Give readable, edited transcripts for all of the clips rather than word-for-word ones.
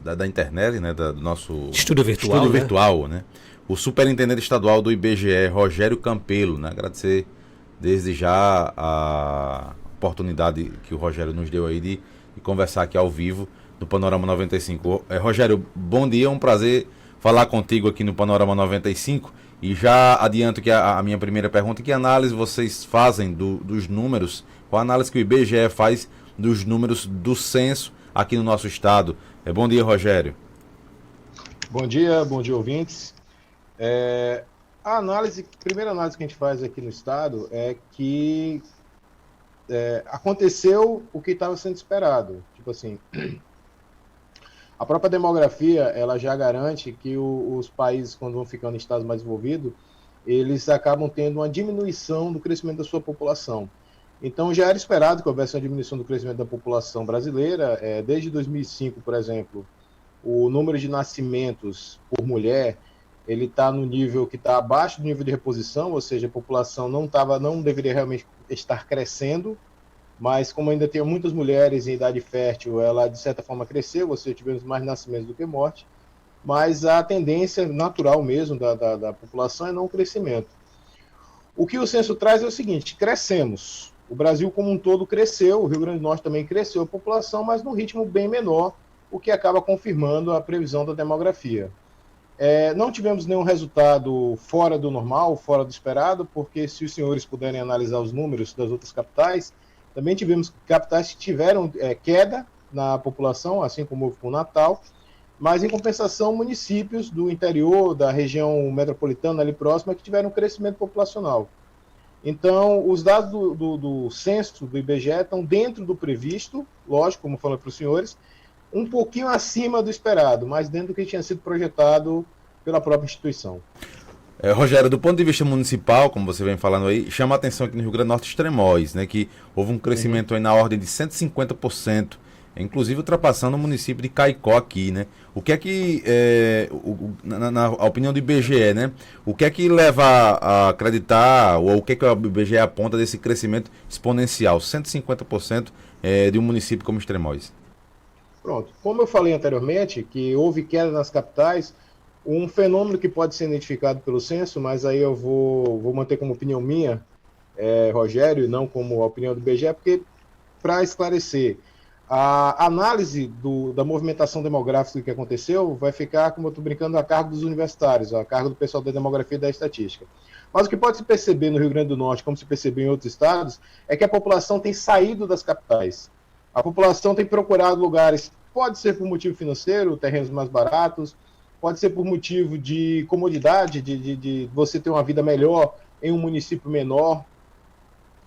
da internet, né, do nosso Estúdio virtual, estúdio né? virtual, né? O superintendente estadual do IBGE, Rogério Campelo, né? Agradecer desde já a oportunidade que o Rogério nos deu aí de conversar aqui ao vivo no Panorama 95. Rogério, bom dia, é um prazer falar contigo aqui no Panorama 95 e já adianto que a minha primeira pergunta: que análise vocês fazem dos números, qual a análise que o IBGE faz dos números do censo aqui no nosso estado? Bom dia, Rogério. Bom dia, ouvintes. A primeira análise que a gente faz aqui no estado é que aconteceu o que estava sendo esperado. Tipo assim, a própria demografia, ela já garante que os países, quando vão ficando em estados mais desenvolvidos, eles acabam tendo uma diminuição do crescimento da sua população. Então, já era esperado que houvesse uma diminuição do crescimento da população brasileira. Desde 2005, por exemplo, o número de nascimentos por mulher, ele está no nível que está abaixo do nível de reposição, ou seja, a população não deveria realmente estar crescendo, mas como ainda tem muitas mulheres em idade fértil, ela de certa forma cresceu, ou seja, tivemos mais nascimentos do que morte, mas a tendência natural mesmo da população é não crescimento. O que o censo traz é o seguinte: crescemos. O Brasil como um todo cresceu, o Rio Grande do Norte também cresceu a população, mas num ritmo bem menor, o que acaba confirmando a previsão da demografia. Não tivemos nenhum resultado fora do normal, fora do esperado, porque se os senhores puderem analisar os números das outras capitais, também tivemos capitais que tiveram queda na população, assim como houve com o Natal, mas em compensação municípios do interior, da região metropolitana ali próxima, que tiveram crescimento populacional. Então, os dados do censo do IBGE estão dentro do previsto, lógico, como falei para os senhores, um pouquinho acima do esperado, mas dentro do que tinha sido projetado pela própria instituição. Rogério, do ponto de vista municipal, como você vem falando aí, chama a atenção aqui no Rio Grande do Norte Extremóis, né, que houve um crescimento aí na ordem de 150%, inclusive ultrapassando o município de Caicó aqui, né? O que é que, na opinião do IBGE, né, o que é que leva a acreditar, ou o que é que o IBGE aponta desse crescimento exponencial, 150% de um município como Extremóis? Pronto. Como eu falei anteriormente, que houve queda nas capitais, um fenômeno que pode ser identificado pelo censo, mas aí eu vou manter como opinião minha, Rogério, e não como a opinião do IBGE, porque, para esclarecer, a análise da movimentação demográfica que aconteceu vai ficar, como eu estou brincando, a cargo dos universitários, a cargo do pessoal da demografia e da estatística. Mas o que pode se perceber no Rio Grande do Norte, como se percebeu em outros estados, é que a população tem saído das capitais. A população tem procurado lugares, pode ser por motivo financeiro, terrenos mais baratos, pode ser por motivo de comodidade, de você ter uma vida melhor em um município menor,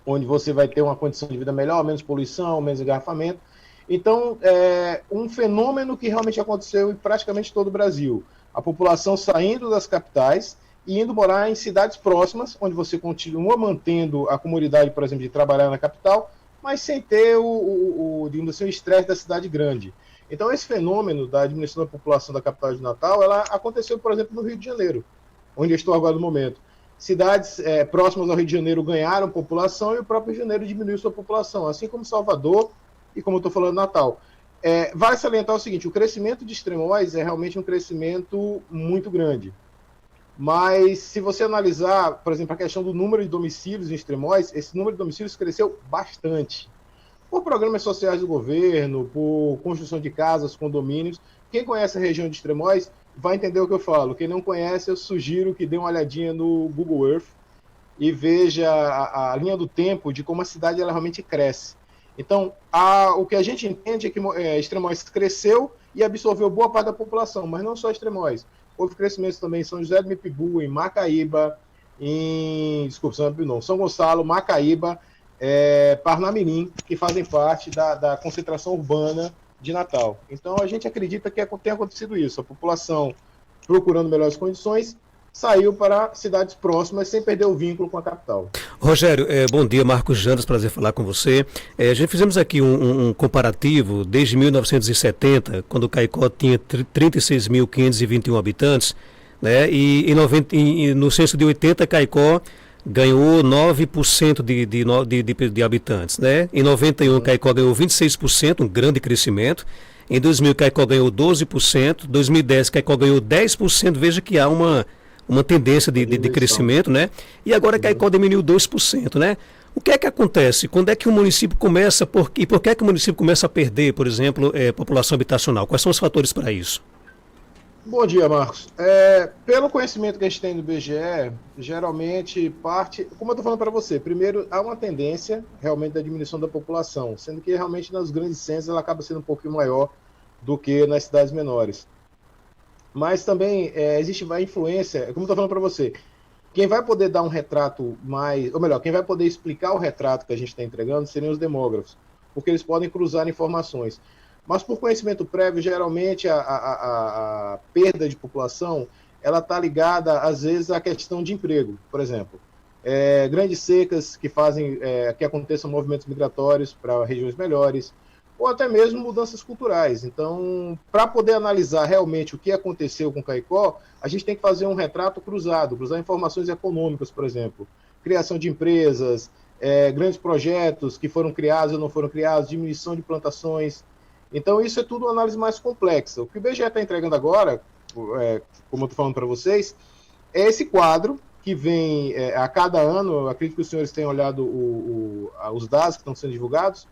onde você vai ter uma condição de vida melhor, menos poluição, menos engarrafamento. Então, um fenômeno que realmente aconteceu em praticamente todo o Brasil. A população saindo das capitais e indo morar em cidades próximas, onde você continua mantendo a comodidade, por exemplo, de trabalhar na capital, mas sem ter digamos assim, o estresse da cidade grande. Então, esse fenômeno da diminuição da população da capital de Natal, ela aconteceu, por exemplo, no Rio de Janeiro, onde eu estou agora no momento. Cidades próximas ao Rio de Janeiro ganharam população e o próprio Rio de Janeiro diminuiu sua população, assim como Salvador e como eu estou falando, Natal. Vale salientar o seguinte: o crescimento de Extremóis é realmente um crescimento muito grande. Mas se você analisar, por exemplo, a questão do número de domicílios em Extremóis, esse número de domicílios cresceu bastante. Por programas sociais do governo, por construção de casas, condomínios. Quem conhece a região de Extremóis vai entender o que eu falo. Quem não conhece, eu sugiro que dê uma olhadinha no Google Earth e veja a linha do tempo de como a cidade ela realmente cresce. Então, o que a gente entende é que Extremóis cresceu e absorveu boa parte da população, mas não só Extremóis. Houve crescimentos também em São José do Mipibu, em Macaíba, São Gonçalo, Macaíba, Parnamirim, que fazem parte da concentração urbana de Natal. Então, a gente acredita que tenha acontecido isso. A população, procurando melhores condições, saiu para cidades próximas sem perder o vínculo com a capital. Rogério, bom dia, Marcos Jandas, prazer falar com você. A gente fizemos aqui um comparativo desde 1970, quando Caicó tinha 36.521 habitantes, né? E no censo de 80, Caicó ganhou 9% de habitantes, né? Em 91, Caicó ganhou 26%, um grande crescimento. Em 2000, Caicó ganhou 12%, 2010, Caicó ganhou 10%. Veja que há uma tendência de crescimento, né? E agora Caicó diminuiu 2%, né? O que é que acontece? Quando é que o município começa, e por que é que o município começa a perder, por exemplo, população habitacional? Quais são os fatores para isso? Bom dia, Marcos. Pelo conhecimento que a gente tem do IBGE, geralmente parte, como eu estou falando para você, primeiro há uma tendência realmente da diminuição da população, sendo que realmente nas grandes centros ela acaba sendo um pouquinho maior do que nas cidades menores. Mas também existe uma influência, como eu estou falando para você, quem vai poder dar um retrato mais, ou melhor, quem vai poder explicar o retrato que a gente está entregando seriam os demógrafos, porque eles podem cruzar informações. Mas por conhecimento prévio, geralmente a perda de população, ela está ligada, às vezes, à questão de emprego, por exemplo. Grandes secas que fazem que aconteçam movimentos migratórios para regiões melhores, ou até mesmo mudanças culturais. Então, para poder analisar realmente o que aconteceu com Caicó, a gente tem que fazer um retrato cruzado, cruzar informações econômicas, por exemplo, criação de empresas, grandes projetos que foram criados ou não foram criados, diminuição de plantações. Então, isso é tudo uma análise mais complexa. O que o IBGE está entregando agora, como eu estou falando para vocês, é esse quadro que vem a cada ano, eu acredito que os senhores tenham olhado os dados que estão sendo divulgados,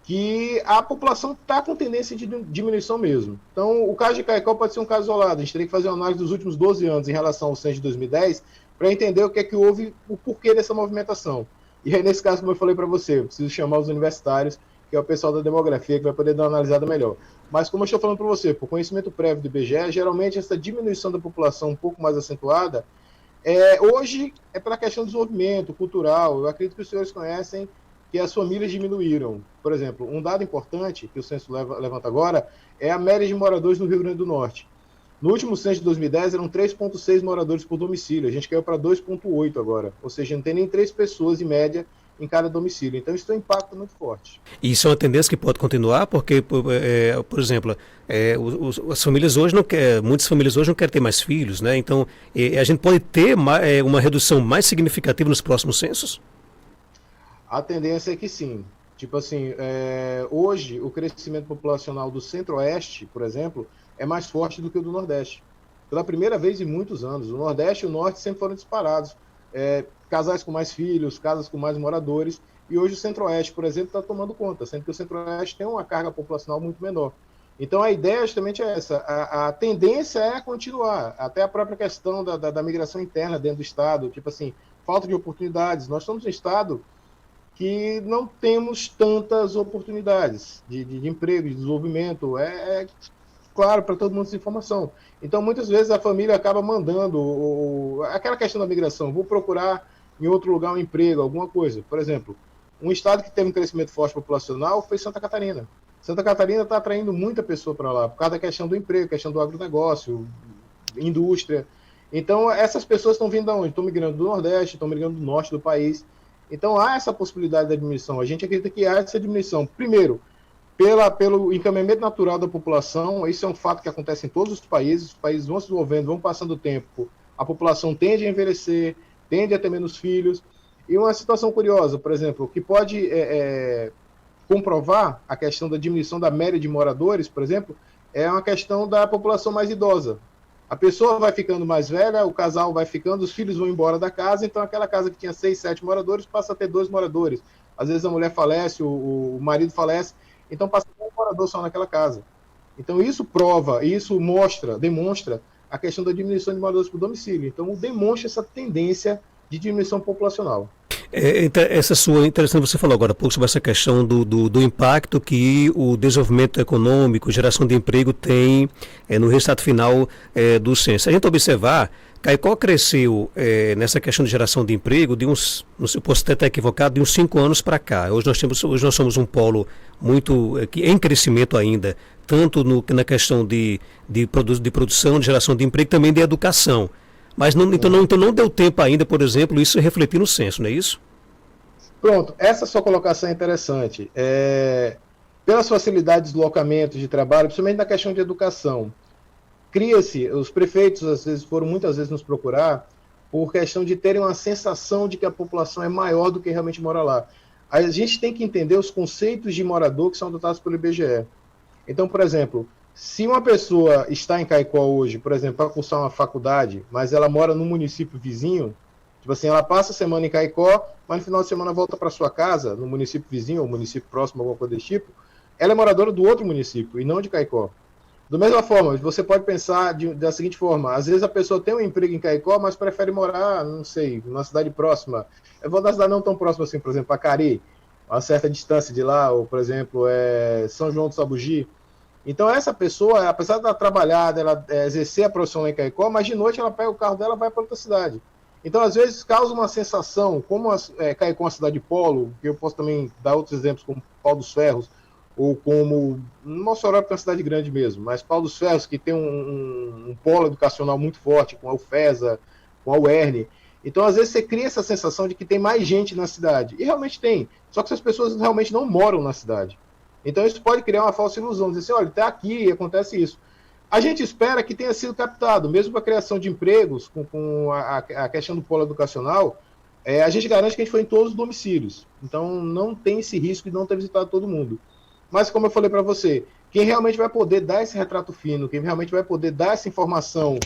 que a população está com tendência de diminuição mesmo. Então, o caso de Caicó pode ser um caso isolado. A gente teria que fazer uma análise dos últimos 12 anos em relação ao censo de 2010 para entender o que é que houve, o porquê dessa movimentação. E aí, nesse caso, como eu falei para você, eu preciso chamar os universitários, que é o pessoal da demografia, que vai poder dar uma analisada melhor. Mas, como eu estou falando para você, por conhecimento prévio do IBGE, geralmente essa diminuição da população um pouco mais acentuada, hoje é pela questão do desenvolvimento cultural. Eu acredito que os senhores conhecem que as famílias diminuíram. Por exemplo, um dado importante que o censo levanta agora é a média de moradores no Rio Grande do Norte. No último censo de 2010 eram 3,6 moradores por domicílio, a gente caiu para 2,8 agora, ou seja, não tem nem 3 pessoas em média em cada domicílio. Então isso tem um impacto muito forte. E isso é uma tendência que pode continuar, porque, por exemplo, as famílias hoje muitas famílias hoje não querem ter mais filhos, né? Então a gente pode ter uma redução mais significativa nos próximos censos? A tendência é que sim. Tipo assim, hoje o crescimento populacional do Centro-Oeste, por exemplo, é mais forte do que o do Nordeste. Pela primeira vez em muitos anos. O Nordeste e o Norte sempre foram disparados. Casais com mais filhos, casas com mais moradores. E hoje o Centro-Oeste, por exemplo, está tomando conta, sendo que o Centro-Oeste tem uma carga populacional muito menor. Então a ideia justamente é essa. A tendência é continuar. Até a própria questão da migração interna dentro do Estado. Tipo assim, falta de oportunidades. Nós somos um Estado que não temos tantas oportunidades de emprego, de desenvolvimento. Claro, para todo mundo essa informação. Então, muitas vezes a família acaba mandando aquela questão da migração. Vou procurar em outro lugar um emprego, alguma coisa. Por exemplo, um estado que teve um crescimento forte populacional foi Santa Catarina. Santa Catarina está atraindo muita pessoa para lá, por causa da questão do emprego, questão do agronegócio, indústria. Então, essas pessoas estão vindo de onde? Estão migrando do Nordeste, estão migrando do Norte do país. Então, há essa possibilidade da diminuição. A gente acredita que há essa diminuição. Primeiro, pelo encaminhamento natural da população, isso é um fato que acontece em todos os países vão se desenvolvendo, vão passando o tempo, a população tende a envelhecer, tende a ter menos filhos. E uma situação curiosa, por exemplo, que pode comprovar a questão da diminuição da média de moradores, por exemplo, é uma questão da população mais idosa. A pessoa vai ficando mais velha, o casal vai ficando, os filhos vão embora da casa, então aquela casa que tinha 6, 7 moradores passa a ter 2 moradores. Às vezes a mulher falece, o marido falece, então passa a ter um morador só naquela casa. Então isso demonstra a questão da diminuição de moradores por domicílio. Então demonstra essa tendência de diminuição populacional. Essa sua interessante, você falou agora há pouco sobre essa questão do impacto que o desenvolvimento econômico, geração de emprego tem no resultado final do censo. Se a gente observar, Caicó cresceu nessa questão de geração de emprego de uns, não sei, posso até estar equivocado, de uns 5 anos para cá. Hoje nós somos um polo muito em crescimento ainda, tanto na questão de produção, de geração de emprego, também de educação. Mas então não deu tempo ainda, por exemplo, isso refletir no censo, não é isso? Pronto, essa sua colocação é interessante. Pelas facilidades de deslocamento de trabalho, principalmente na questão de educação, cria-se, os prefeitos foram muitas vezes nos procurar por questão de terem uma sensação de que a população é maior do que realmente mora lá. A gente tem que entender os conceitos de morador que são adotados pelo IBGE. Então, por exemplo, se uma pessoa está em Caicó hoje, por exemplo, para cursar uma faculdade, mas ela mora num município vizinho, tipo assim, ela passa a semana em Caicó, mas no final de semana volta para sua casa, no município vizinho ou município próximo, alguma coisa desse tipo, ela é moradora do outro município e não de Caicó. Da mesma forma, você pode pensar da seguinte forma: às vezes a pessoa tem um emprego em Caicó, mas prefere morar, não sei, numa cidade próxima. Eu vou dar cidade não tão próxima assim, por exemplo, Acari, a uma certa distância de lá, ou, por exemplo, São João do Sabugi. Então, essa pessoa, apesar de ela trabalhar, dela exercer a profissão lá em Caicó, mas de noite ela pega o carro dela e vai para outra cidade. Então, às vezes, causa uma sensação, como Caicó é uma cidade polo, que eu posso também dar outros exemplos, como Pau dos Ferros, ou como Mossoró, que é uma cidade grande mesmo, mas Pau dos Ferros, que tem um polo educacional muito forte, com a UFESA, com a UERN. Então, às vezes, você cria essa sensação de que tem mais gente na cidade. E realmente tem. Só que essas pessoas realmente não moram na cidade. Então, isso pode criar uma falsa ilusão. Dizer assim, olha, está aqui e acontece isso. A gente espera que tenha sido captado, mesmo com a criação de empregos, com a questão do polo educacional, a gente garante que a gente foi em todos os domicílios. Então, não tem esse risco de não ter visitado todo mundo. Mas, como eu falei para você, quem realmente vai poder dar esse retrato fino, quem realmente vai poder dar essa informação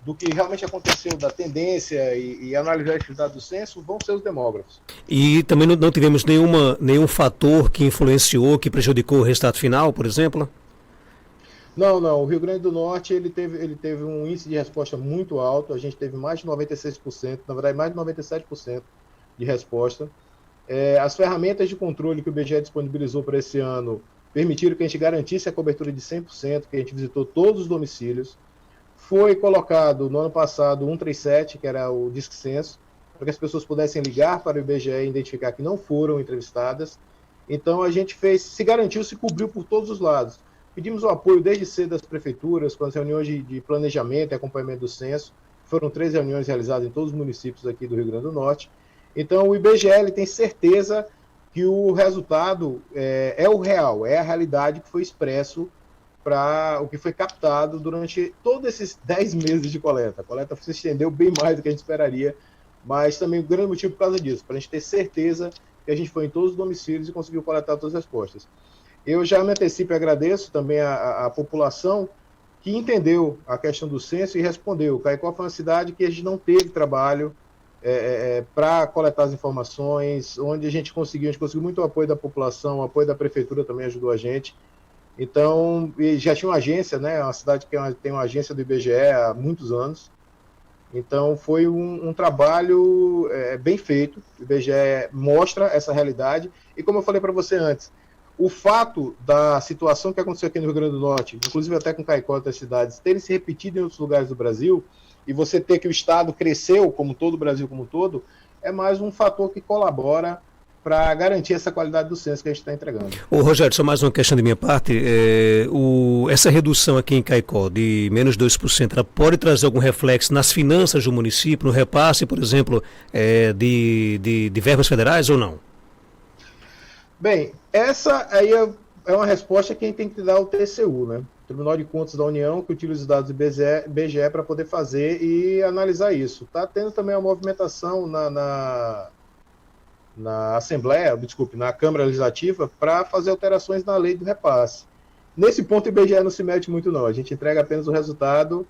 do que realmente aconteceu, da tendência e analisar a atividade do censo, vão ser os demógrafos. E também não tivemos nenhum fator que influenciou, que prejudicou o resultado final, por exemplo? Não. O Rio Grande do Norte ele teve um índice de resposta muito alto. A gente teve mais de 96%, na verdade mais de 97% de resposta. As ferramentas de controle que o IBGE disponibilizou para esse ano permitiram que a gente garantisse a cobertura de 100%, que a gente visitou todos os domicílios. Foi colocado no ano passado o 137, que era o Disque Censo, para que as pessoas pudessem ligar para o IBGE e identificar que não foram entrevistadas. Então a gente se garantiu, se cobriu por todos os lados. Pedimos o apoio desde cedo das prefeituras, com as reuniões de planejamento e acompanhamento do censo. Foram 3 reuniões realizadas em todos os municípios aqui do Rio Grande do Norte. Então o IBGE tem certeza que o resultado é o real, é a realidade que foi expresso para o que foi captado durante todos esses 10 meses de coleta. A coleta se estendeu bem mais do que a gente esperaria, mas também o grande motivo por causa disso, para a gente ter certeza que a gente foi em todos os domicílios e conseguiu coletar todas as respostas. Eu já me antecipo e agradeço também a população que entendeu a questão do censo e respondeu. Caicó foi uma cidade que a gente não teve trabalho para coletar as informações, onde a gente conseguiu muito apoio da população, o apoio da prefeitura também ajudou a gente. Então, já tinha uma agência, né? Uma cidade que tem uma agência do IBGE há muitos anos. Então, foi um trabalho bem feito. O IBGE mostra essa realidade. E como eu falei para você antes, o fato da situação que aconteceu aqui no Rio Grande do Norte, inclusive até com Caicó e outras cidades, terem se repetido em outros lugares do Brasil, e você ter que o Estado cresceu, como todo o Brasil como um todo, é mais um fator que colabora para garantir essa qualidade do censo que a gente está entregando. Ô Rogério, só mais uma questão de minha parte. Essa redução aqui em Caicó de menos 2%, ela pode trazer algum reflexo nas finanças do município, no repasse, por exemplo, de verbas federais ou não? Bem, essa aí é uma resposta que a gente tem que dar ao TCU, né? Tribunal de Contas da União, que utiliza os dados do IBGE para poder fazer e analisar isso. Está tendo também uma movimentação na Assembleia, na Câmara Legislativa, para fazer alterações na lei do repasse. Nesse ponto, o IBGE não se mete muito, não. A gente entrega apenas o resultado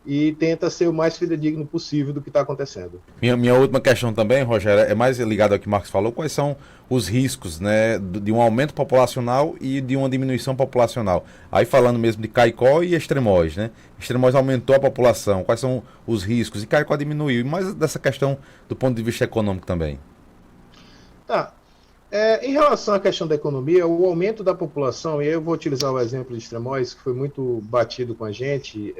e tenta ser o mais fidedigno possível do que está acontecendo. Minha última questão também, Rogério, é mais ligada ao que o Marcos falou. Quais são os riscos, né, de um aumento populacional e de uma diminuição populacional? Aí falando mesmo de Caicó e Extremóis, né? Extremóis aumentou a população. Quais são os riscos? E Caicó diminuiu. E mais dessa questão do ponto de vista econômico também. Tá. Em relação à questão da economia, o aumento da população, e aí eu vou utilizar o exemplo de Extremóis, que foi muito batido com a gente,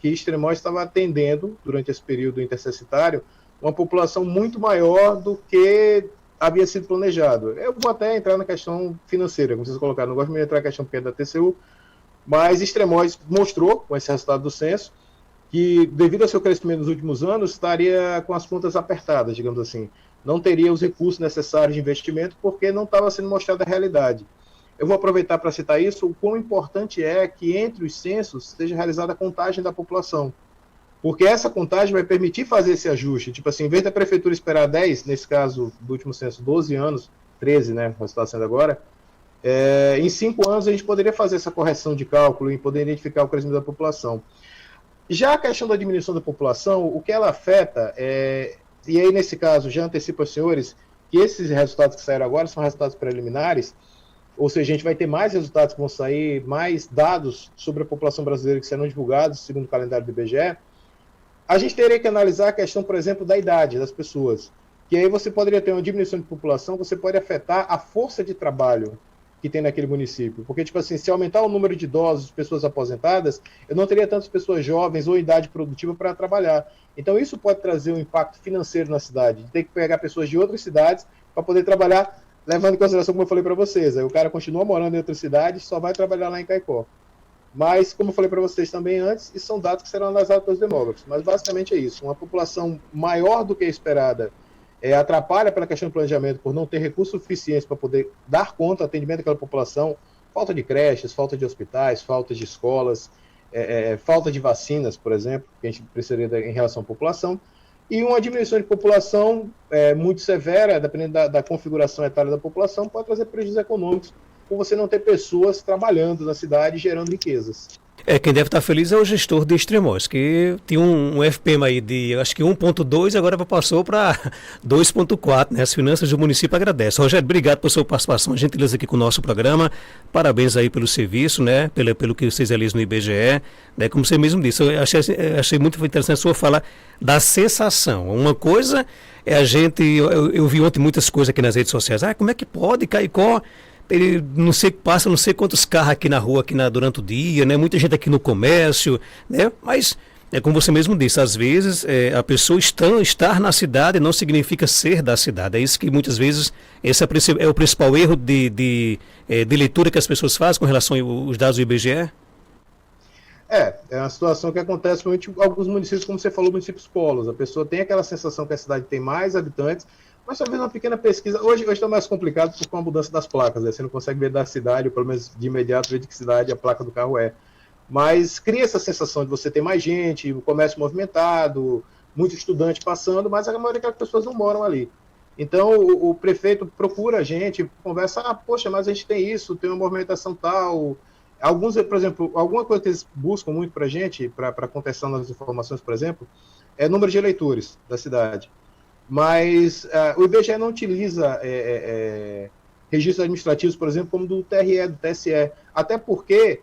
que Extremóis estava atendendo, durante esse período intercessitário, uma população muito maior do que havia sido planejado. Eu vou até entrar na questão financeira, como vocês colocaram, não gosto muito de entrar na questão pequena da TCU, mas Extremóis mostrou, com esse resultado do censo, que devido ao seu crescimento nos últimos anos, estaria com as contas apertadas, digamos assim. Não teria os recursos necessários de investimento porque não estava sendo mostrada a realidade. Eu vou aproveitar para citar isso, o quão importante é que entre os censos seja realizada a contagem da população. Porque essa contagem vai permitir fazer esse ajuste. Tipo assim, em vez da prefeitura esperar 10, nesse caso do último censo, 12 anos, 13, né, como está sendo agora, Em 5 anos a gente poderia fazer essa correção de cálculo e poder identificar o crescimento da população. Já a questão da diminuição da população, o que ela afeta, e aí nesse caso já antecipo aos senhores, que esses resultados que saíram agora são resultados preliminares, ou seja, a gente vai ter mais resultados que vão sair, mais dados sobre a população brasileira que serão divulgados, segundo o calendário do IBGE. A gente teria que analisar a questão, por exemplo, da idade das pessoas, que aí você poderia ter uma diminuição de população, você pode afetar a força de trabalho que tem naquele município, porque, tipo assim, se aumentar o número de idosos, pessoas aposentadas, eu não teria tantas pessoas jovens ou idade produtiva para trabalhar. Então isso pode trazer um impacto financeiro na cidade, de ter que pegar pessoas de outras cidades para poder trabalhar, levando em consideração, como eu falei para vocês, aí o cara continua morando em outra cidade, só vai trabalhar lá em Caicó. Mas, como eu falei para vocês também antes, e são dados que serão analisados pelos demógrafos, mas basicamente é isso, uma população maior do que a esperada atrapalha pela questão do planejamento por não ter recursos suficientes para poder dar conta do atendimento daquela população, falta de creches, falta de hospitais, falta de escolas, falta de vacinas, por exemplo, que a gente precisaria em relação à população, e uma diminuição de população muito severa, dependendo da configuração etária da população, pode trazer prejuízos econômicos, por você não ter pessoas trabalhando na cidade e gerando riquezas. Quem deve estar feliz é o gestor de Extremóis, que tinha um FPM aí de, acho que 1,2, agora passou para 2,4, né? As finanças do município agradecem. Rogério, obrigado por sua participação, a gentileza aqui com o nosso programa. Parabéns aí pelo serviço, né? Pelo que vocês realizam no IBGE. Né? Como você mesmo disse, eu achei muito interessante a sua fala da sensação. Uma coisa é a gente, eu vi ontem muitas coisas aqui nas redes sociais. Como é que pode, Caicó? Ele passa não sei quantos carros aqui na rua durante o dia, né? Muita gente aqui no comércio, né? Mas, como você mesmo disse, às vezes a pessoa estar na cidade não significa ser da cidade. É isso que muitas vezes esse é o principal erro de leitura que as pessoas fazem com relação aos dados do IBGE. É uma situação que acontece principalmente em alguns municípios, como você falou, municípios polos. A pessoa tem aquela sensação que a cidade tem mais habitantes, mas talvez uma pequena pesquisa. Hoje está mais complicado com a mudança das placas, né? Você não consegue ver da cidade, ou pelo menos de imediato ver de que cidade a placa do carro é. Mas cria essa sensação de você ter mais gente, o comércio movimentado, muito estudante passando, mas a maioria das pessoas não moram ali. Então o prefeito procura a gente, conversa, poxa, mas a gente tem isso, tem uma movimentação tal. Alguns, por exemplo, alguma coisa que eles buscam muito para a gente, para contestar nas informações, por exemplo, é número de eleitores da cidade. Mas o IBGE não utiliza registros administrativos, por exemplo, como do TRE, do TSE, até porque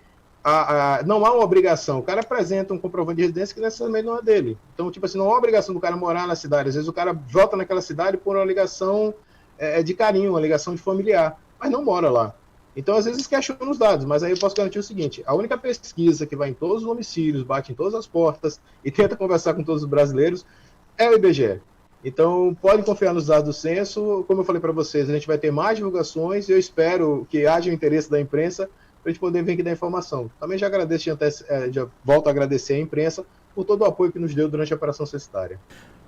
não há uma obrigação. O cara apresenta um comprovante de residência que necessariamente não é dele. Então, tipo assim, não há uma obrigação do cara morar na cidade. Às vezes o cara volta naquela cidade por uma ligação de carinho, uma ligação de familiar, mas não mora lá. Então, às vezes, questionam os dados, mas aí eu posso garantir o seguinte, a única pesquisa que vai em todos os domicílios, bate em todas as portas e tenta conversar com todos os brasileiros é o IBGE. Então, podem confiar nos dados do censo. Como eu falei para vocês, a gente vai ter mais divulgações e eu espero que haja o interesse da imprensa para a gente poder vir aqui dar informação. Também já agradeço, já volto a agradecer à imprensa por todo o apoio que nos deu durante a operação censitária.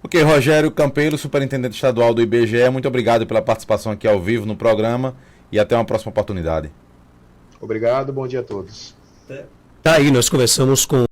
Ok, Rogério Campelo, superintendente estadual do IBGE, muito obrigado pela participação aqui ao vivo no programa e até uma próxima oportunidade. Obrigado, bom dia a todos. Tá aí, nós conversamos com